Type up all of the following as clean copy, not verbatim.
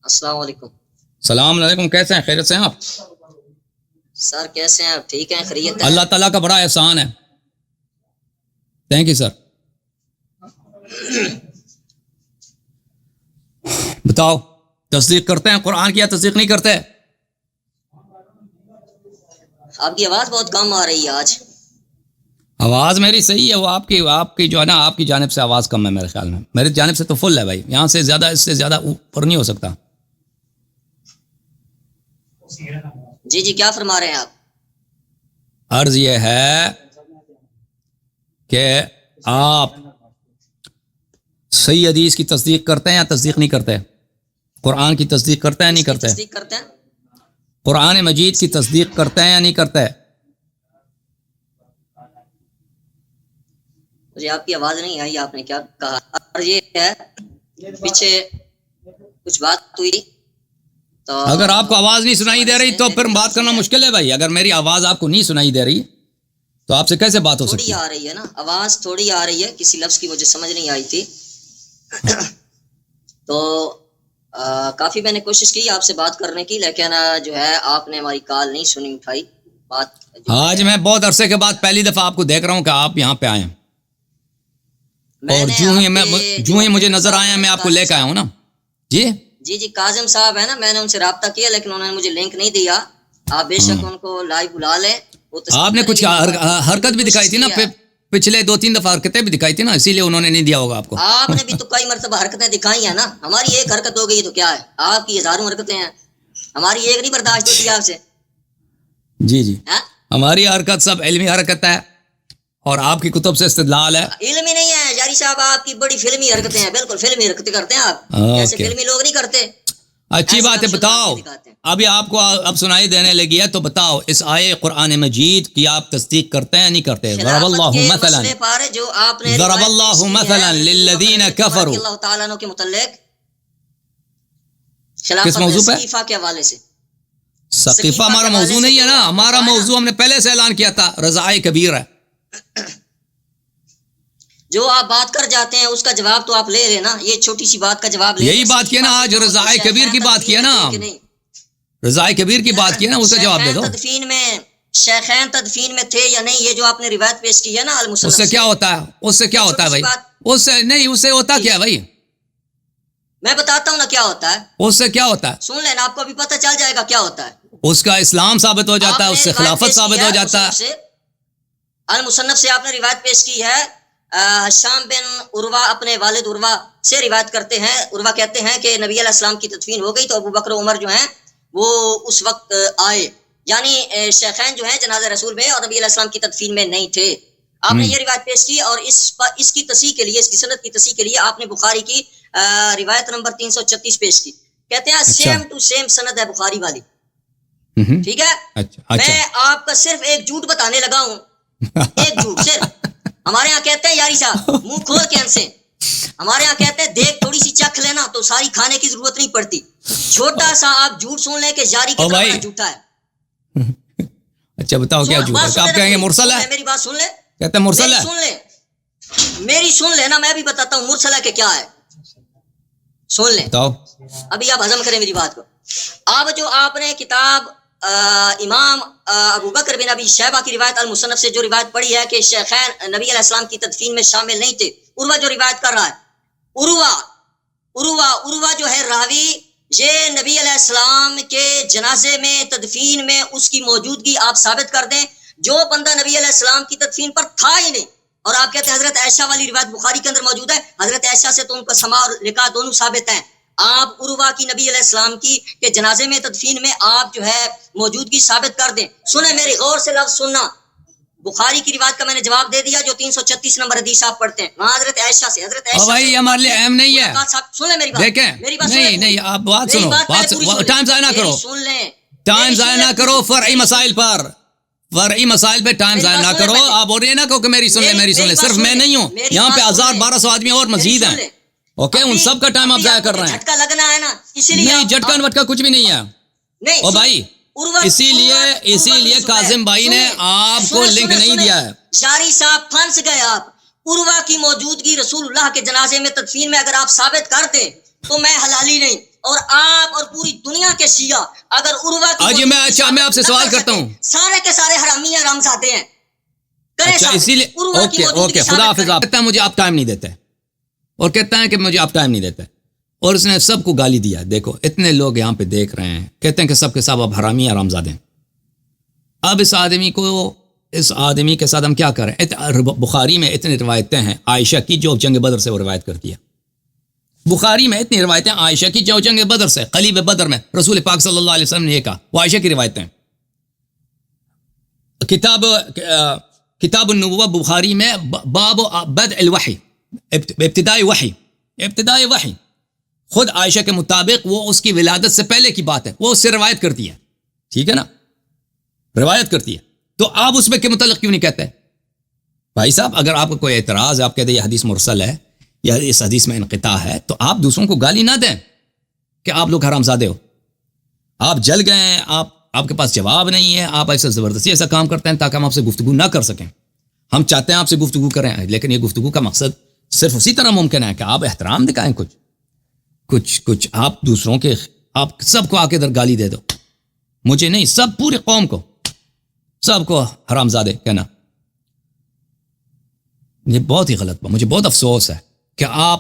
السلام علیکم. السلام علیکم. کیسے ہیں؟ خیریت سے ہیں آپ؟ سر کیسے ہیں آپ؟ ٹھیک ہیں؟ خیریت ہے؟ اللہ تعالیٰ کا بڑا احسان ہے. Thank you sir. بتاؤ، تصدیق کرتے ہیں قرآن کی یا تصدیق نہیں کرتے؟ آپ کی آواز بہت کم آ رہی ہے آج. آواز میری صحیح ہے، وہ آپ کی جو ہے نا، آپ کی جانب سے آواز کم ہے میرے خیال میں. میری جانب سے تو فل ہے بھائی، یہاں سے زیادہ، اس سے زیادہ اوپر نہیں ہو سکتا. جی جی، کیا فرما رہے ہیں آپ؟ عرض یہ ہے کہ آپ صحیح حدیث کی تصدیق کرتے ہیں یا تصدیق نہیں کرتے؟ قرآن کی تصدیق کرتے ہیں یا نہیں کرتے؟ تصدیق کرتے ہیں. قرآن مجید کی تصدیق کرتے ہیں یا نہیں کرتے؟ مجھے آپ کی آواز نہیں آئی، آپ نے کیا کہا؟ اور یہ ہے پیچھے کچھ بات ہوئی تو اگر آپ کو آواز نہیں سنائی دے رہی تو پھر بات کرنا مشکل ہے بھائی. اگر میری آواز آپ کو نہیں سنائی دے رہی تو آپ سے کیسے بات ہو تھوڑی سکتی ہے؟ آ رہی ہے نا آواز، تھوڑی آ رہی ہے، کسی لفظ کی مجھے سمجھ نہیں آئی تھی. تو کافی میں نے کوشش کی آپ سے بات کرنے کی، لیکن جو ہے آپ نے ہماری کال نہیں سنی، اٹھائی بات. آج میں بہت عرصے کے بعد پہلی دفعہ آپ کو دیکھ رہا ہوں کہ آپ یہاں پہ آئے ہیں، اور جو ہی مجھے نظر آیا میں آپ کو لے کے آیا ہوں نا. جی جی جی، کاظم صاحب ہے نا، میں نے ان سے رابطہ کیا لیکن انہوں نے مجھے لنک نہیں دیا. آپ بے شک ان کو لائیو بلا لیں. آپ نے کچھ حرکت بھی دکھائی تھی نا، پچھلے 2-3 دفعہ حرکتیں بھی دکھائی تھی نا، اسی لیے انہوں نے نہیں دیا ہوگا آپ کو. آپ نے بھی تو کئی مرتبہ حرکتیں دکھائی ہیں نا. ہماری ایک حرکت ہو گئی تو کیا ہے، آپ کی ہزاروں حرکتیں ہیں، ہماری ایک نہیں برداشت ہوتی آپ سے. جی جی، ہماری حرکت سب علمی حرکت ہے اور آپ کی کتب سے استدلال ہے. علمی نہیں ہے جاری صاحب، آپ کی بڑی فلمی حرکتیں ہیں، بالکل فلمی حرکتیں کرتے ہیں آپ، جیسے فلمی لوگ نہیں کرتے. اچھی بات ہے. بتاؤ، ابھی آپ کو اب سنائی دینے لگی ہے تو بتاؤ، اس آیے قرآن مجید کی آپ تصدیق کرتے ہیں نہیں کرتے؟ ضرب اللہ مثلا، جو آپ نے ضرب اللہ مثلا للذین کفروا، اللہ تعالیٰ عنہ کے متعلق کس موضوع پہ؟ سقیفہ کے حوالے سے. سقیفہ ہمارا موضوع نہیں ہے نا، ہمارا موضوع ہم نے پہلے سے اعلان کیا تھا، رضائے کبیر ہے. جو آپ بات کر جاتے ہیں اس کا جواب تو آپ لے رہے نا، یہ چھوٹی سی بات کا جواب لے. یہی بات کیا نا آج، رضائے کبیر کی بات کیا نا، رضائے کبیر کی بات کیا نا، اس کا جواب دے دو. تدفین میں شیخین تدفین میں تھے یا نہیں، یہ جو آپ نے روایت پیش کی ہے نا المصنف، اس سے کیا ہوتا ہے؟ اس سے کیا ہوتا ہے بھائی؟ اس سے نہیں، اس سے ہوتا کیا ہے بھائی؟ میں بتاتا ہوں نا کیا ہوتا ہے. اس سے کیا ہوتا ہے؟ سن لینا، آپ کو بھی پتہ چل جائے گا کیا ہوتا ہے. اس کا اسلام ثابت ہو جاتا ہے، اس سے خلافت ثابت ہو جاتا ہے. المصنف سے آپ نے روایت پیش کی ہے، شام بن عروہ اپنے والد عروہ سے روایت کرتے ہیں. عروہ کہتے ہیں کہ نبی علیہ السلام کی تدفین ہو گئی تو ابو بکر و عمر جو ہیں وہ اس وقت آئے، یعنی شیخین جو ہیں جنازہ رسول میں اور نبی علیہ السلام کی تدفین میں نہیں تھے. آپ نے یہ روایت پیش کی، اور اس کی تصحیح کے لیے، اس کی سند کی تصحیح کے لیے آپ نے بخاری کی روایت نمبر 336 پیش کی. کہتے ہیں سیم ٹو سیم سند ہے بخاری والی. ٹھیک ہے، میں آپ کا صرف ایک جھوٹ بتانے لگا ہوں، ایک جھوٹ صرف. ہمارے ہاں کہتے ہیں یاری صاحب منہ کھول کے ہنسیں، ہمارے ہاں کہتے ہیں دیکھ تھوڑی سی چکھ لینا تو ساری کھانے کی ضرورت نہیں پڑتی. چھوٹا سا آپ جھوٹ سن لیں کہ یاری کتنا بڑا جھوٹا ہے. اچھا بتاؤ کیا جھوٹ ہے؟ آپ کہیں گے مرسل ہے؟ میری بات سن لے، کہتے ہیں مرسل ہے. سن لے میری، سن لے نا، میں بھی بتاتا ہوں مرسل ہے کہ کیا ہے. سن لیں ابھی، آپ ہضم کریں میری بات کو. اب جو آپ نے کتاب امام ابو بکر بن ابی شیبہ کی روایت المصنف سے جو روایت پڑھی ہے کہ شیخین نبی علیہ السلام کی تدفین میں شامل نہیں تھے، عروہ جو روایت کر رہا ہے، عروہ جو ہے راوی، یہ نبی علیہ السلام کے جنازے میں تدفین میں اس کی موجودگی آپ ثابت کر دیں. جو بندہ نبی علیہ السلام کی تدفین پر تھا ہی نہیں، اور آپ کہتے ہیں حضرت عائشہ والی روایت بخاری کے اندر موجود ہے، حضرت عائشہ سے تو ان کا سما اور لقاء دونوں ثابت ہیں. آپ عروہ کی نبی علیہ السلام کی کہ جنازے میں تدفین میں آپ جو ہے موجودگی ثابت کر دیں. سنیں میری غور سے لفظ سننا، بخاری کی روایت کا میں نے جواب دے دیا جو 336 نمبر حدیث آپ پڑھتے ہیں، وہاں حضرت عائشہ سے، حضرت عائشہ بھائی ہمارے لیے اہم نہیں ہے. سن لیں میری بات، دیکھیں نہیں آپ بات سنو، ٹائم ضائع نہ کرو، سن لیں، ٹائم ضائع نہ کرو فرعی مسائل پر، فرعی مسائل پہ ٹائم ضائع نہ کرو. آپ بول رہے ہیں نا کہ میری سن لیں، صرف میں نہیں ہوں، یہاں پہ 1200 آدمی اور مزید ہیں. اوکے، ان سب کا ٹائم آپ ضائع کر رہے ہیں. جھٹکا لگنا ہے نا، اسی لیے نہیں، جھٹکا وٹکا کچھ بھی نہیں ہے. او بھائی، اسی لیے کاظم بھائی نے آپ کو لنک نہیں دیا ہے. جاری صاحب پھنس گئے آپ. عروہ کی موجودگی رسول اللہ کے جنازے میں تدفین میں اگر آپ ثابت کر دیں تو میں حلالی نہیں. اور آپ اور پوری دنیا کے شیعہ اگر عروہ کی میں آپ سے سوال کرتا ہوں, سارے کے سارے حرامی ہیں, حرامزادے ہیں. اچھا اسی لیے اوکے خدا حافظ. آپ کہتا ہے مجھے آپ ٹائم نہیں دیتے, اور کہتا ہے کہ مجھے آپ ٹائم نہیں دیتے, اور اس نے سب کو گالی دیا. دیکھو اتنے لوگ یہاں پہ دیکھ رہے ہیں, کہتے ہیں کہ سب کے سب اب حرامی حرامزادے ہیں. اب اس آدمی کے ساتھ ہم کیا کریں؟ بخاری میں اتنی روایتیں ہیں عائشہ کی جو جنگ بدر سے وہ روایت کرتی ہے. بخاری میں اتنی روایتیں عائشہ کی جو جنگ بدر سے, قلیب بدر میں رسول پاک صلی اللہ علیہ وسلم نے یہ کہا, وہ عائشہ کی روایتیں. کتاب النبوہ بخاری میں باب بدء الوحی, ابتدائی وحی, خود عائشہ کے مطابق وہ اس کی ولادت سے پہلے کی بات ہے, وہ اس سے روایت کرتی ہے. ٹھیک ہے نا, روایت کرتی ہے. تو آپ اس میں کے متعلق کیوں نہیں کہتے؟ بھائی صاحب اگر آپ کو کوئی اعتراض ہے, آپ کہتے ہیں یہ حدیث مرسل ہے یا اس حدیث میں انقطاع ہے, تو آپ دوسروں کو گالی نہ دیں کہ آپ لوگ حرامزادے ہو. آپ جل گئے ہیں, آپ کے پاس جواب نہیں ہے, آپ ایسا زبردستی ایسا کام کرتے ہیں تاکہ ہم آپ سے گفتگو نہ کر سکیں. ہم چاہتے ہیں آپ سے گفتگو کریں, لیکن یہ گفتگو کا مقصد صرف اسی طرح ممکن ہے کہ آپ احترام دکھائیں. کچھ آپ دوسروں کے, آپ سب کو آ کے ادھر گالی دے دو, مجھے نہیں, سب پورے قوم کو, سب کو حرامزادے کہنا, یہ بہت ہی غلط بات. مجھے بہت افسوس ہے کہ آپ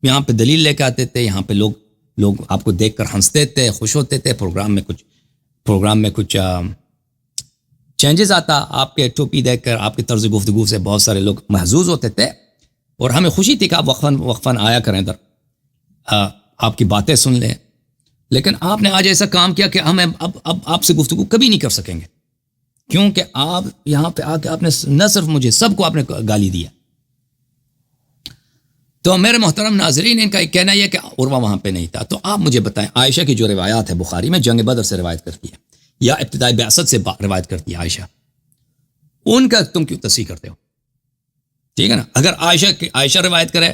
یہاں پہ دلیل لے کے آتے تھے, یہاں پہ لوگ آپ کو دیکھ کر ہنستے تھے, خوش ہوتے تھے. پروگرام میں کچھ چینجز آتا, آپ کے ٹوپی دیکھ کر, آپ کے طرز گفتگو سے بہت سارے لوگ محظوظ ہوتے تھے, اور ہمیں خوشی تھی کہ آپ وقفاً آیا کریں ادھر, آپ کی باتیں سن لیں. لیکن آپ نے آج ایسا کام کیا کہ ہم اب آپ سے گفتگو کبھی نہیں کر سکیں گے, کیونکہ آپ یہاں پہ آ کے آپ نے نہ صرف مجھے, سب کو آپ نے گالی دیا. تو میرے محترم ناظرین, ان کا ایک کہنا یہ کہ عروہ وہاں پہ نہیں تھا. تو آپ مجھے بتائیں, عائشہ کی جو روایات ہے بخاری میں جنگ بدر سے روایت کرتی ہے یا ابتدائی بعثت سے روایت کرتی ہے عائشہ, ان کا تم کیوں تصحیح کرتے ہو؟ ٹھیک ہے نا, اگر عائشہ روایت کرے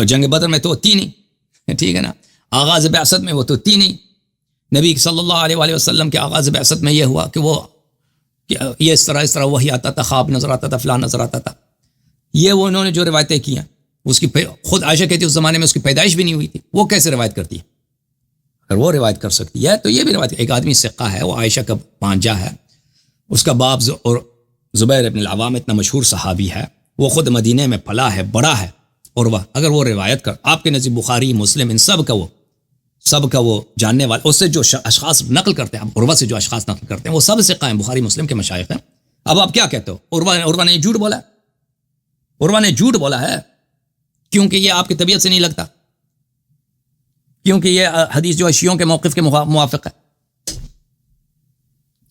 جنگ بدر میں تو تھی نہیں, ٹھیک ہے نا, آغاز بعثت میں وہ تو تھی نہیں. نبی صلی اللہ علیہ وآلہ وسلم کے آغاز بعثت میں یہ ہوا کہ وہ یہ اس طرح وہی آتا تھا, خواب نظر آتا تھا, فلان نظر آتا تھا. یہ وہ انہوں نے جو روایتیں کی ہیں, اس کی خود عائشہ کہتی ہے اس زمانے میں اس کی پیدائش بھی نہیں ہوئی تھی, وہ کیسے روایت کرتی ہے؟ اگر وہ روایت کر سکتی ہے تو یہ بھی روایت. ایک آدمی ثقہ ہے, وہ عائشہ کا بھانجا ہے, اس کا باپ اور زبیر ابن العوام اتنا مشہور صحابی ہے, وہ خود مدینے میں پلا ہے, بڑا ہے, اور وہ اگر وہ روایت کر آپ کے نزدیک بخاری مسلم ان سب کا وہ جاننے والے, اس سے جو اشخاص نقل کرتے ہیں, عروہ سے جو اشخاص نقل کرتے ہیں وہ سب ثقہ ہیں, بخاری مسلم کے مشائخ ہیں. اب آپ کیا کہتے ہو؟ عروہ نے جھوٹ بولا ہے, عروہ نے جھوٹ بولا ہے کیونکہ یہ آپ کی طبیعت سے نہیں لگتا, کیونکہ یہ حدیث جو شیعوں کے موقف کے موافق ہے.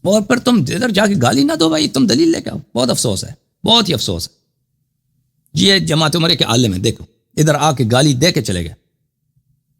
اور پھر تم ادھر جا کے گالی نہ دو بھائی, تم دلیل لے کے آؤ. بہت افسوس ہے, بہت ہی افسوس ہے. یہ جماعت عمرے کے عالم ہیں, دیکھو ادھر آ کے گالی دے کے چلے گئے.